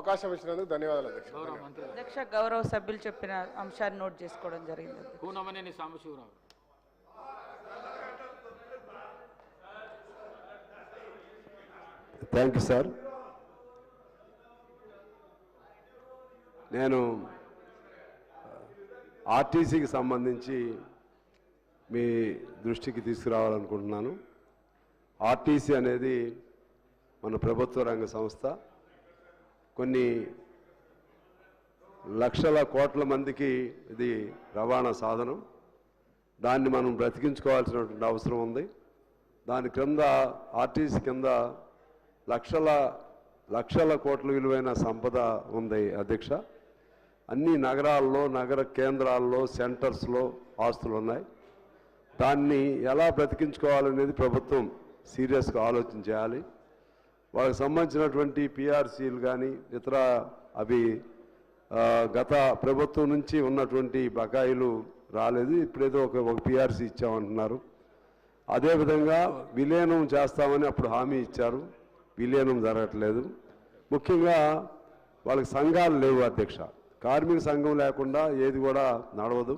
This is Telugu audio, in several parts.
అవకాశం ఇచ్చినందుకు ధన్యవాదాలు అధ్యక్ష. అధ్యక్ష గౌరవ సభ్యులు చెప్పిన అంశాన్ని నోట్ చేసుకోవడం జరిగింది. Kunamneni Sambasivarao. Thank you sir. నేను ఆర్టీసీకి సంబంధించి మీ దృష్టికి తీసుకురావాలనుకుంటున్నాను. ఆర్టీసీ అనేది మన ప్రభుత్వ రంగ సంస్థ. కొన్ని లక్షల కోట్ల మందికి ఇది రవాణా సాధనం. దాన్ని మనం బ్రతికించుకోవాల్సినటువంటి అవసరం ఉంది. దాని కింద ఆర్టీసీ కింద లక్షల కోట్ల విలువైన సంపద ఉంది అధ్యక్ష. అన్ని నగరాల్లో, నగర కేంద్రాల్లో, సెంటర్స్లో ఆస్తులు ఉన్నాయి. దాన్ని ఎలా బ్రతికించుకోవాలనేది ప్రభుత్వం సీరియస్గా ఆలోచన చేయాలి. వాళ్ళకి సంబంధించినటువంటి పిఆర్సీలు కానీ ఇతర అవి గత ప్రభుత్వం నుంచి ఉన్నటువంటి బకాయిలు రాలేదు. ఇప్పుడేదో ఒక పిఆర్సీ ఇచ్చామంటున్నారు. అదేవిధంగా విలీనం చేస్తామని అప్పుడు హామీ ఇచ్చారు. విలీనం జరగట్లేదు. ముఖ్యంగా వాళ్ళకి సంఘాలు లేవు అధ్యక్ష. కార్మిక సంఘం లేకుండా ఏది కూడా నడవదు.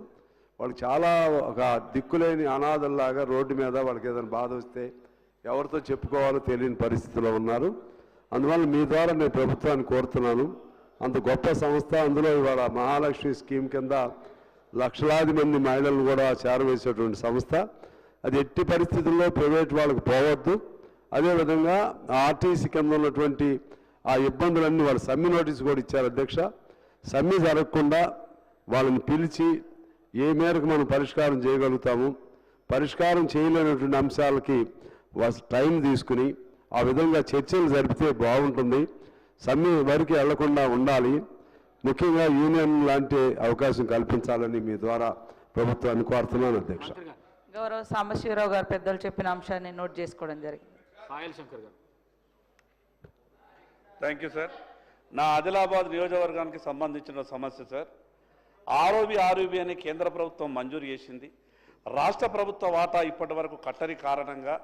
వాళ్ళు చాలా ఒక దిక్కులేని అనాథల్లాగా రోడ్డు మీద వాళ్ళకి ఏదైనా బాధ వస్తే ఎవరితో చెప్పుకోవాలో తెలియని పరిస్థితిలో ఉన్నారు. అందువల్ల మీ ద్వారా నేను ప్రభుత్వాన్ని కోరుతున్నాను. అంత గొప్ప సంస్థ, అందులో ఇవాళ మహాలక్ష్మి స్కీమ్ కింద లక్షలాది మంది మహిళలను కూడా చేరవేసేటువంటి సంస్థ. అది ఎట్టి పరిస్థితుల్లో ప్రైవేట్ వాళ్ళకు పోవద్దు. అదేవిధంగా ఆర్టీసీ కింద ఉన్నటువంటి ఆ ఇబ్బందులన్నీ వాళ్ళు సమ్మె నోటీసు కూడా ఇచ్చారు అధ్యక్ష. సమ్మె జరగకుండా వాళ్ళని పిలిచి ఏ మేరకు మనం పరిష్కారం చేయగలుగుతాము, పరిష్కారం చేయలేనటువంటి అంశాలకి టైం తీసుకుని ఆ విధంగా చర్చలు జరిపితే బాగుంటుంది. సమ్మె వరకు వెళ్లకుండా ఉండాలి. ముఖ్యంగా యూనియన్ లాంటి అవకాశం కల్పించాలని మీ ద్వారా ప్రభుత్వాన్ని కోరుతున్నాను అధ్యక్ష. గౌరవ సాంబశివరావు గారు పెద్దలు చెప్పిన అంశాన్ని నోట్ చేసుకోవడం జరిగింది. సాయల్ శంకర్ గారు. Thank you sir. నా ఆదిలాబాద్ నియోజకవర్గానికి సంబంధించిన సమస్య సార్. ఆర్ఓబి అని కేంద్ర ప్రభుత్వం మంజూరు చేసింది. రాష్ట్ర ప్రభుత్వ వాటా ఇప్పటి వరకు కట్టని కారణంగా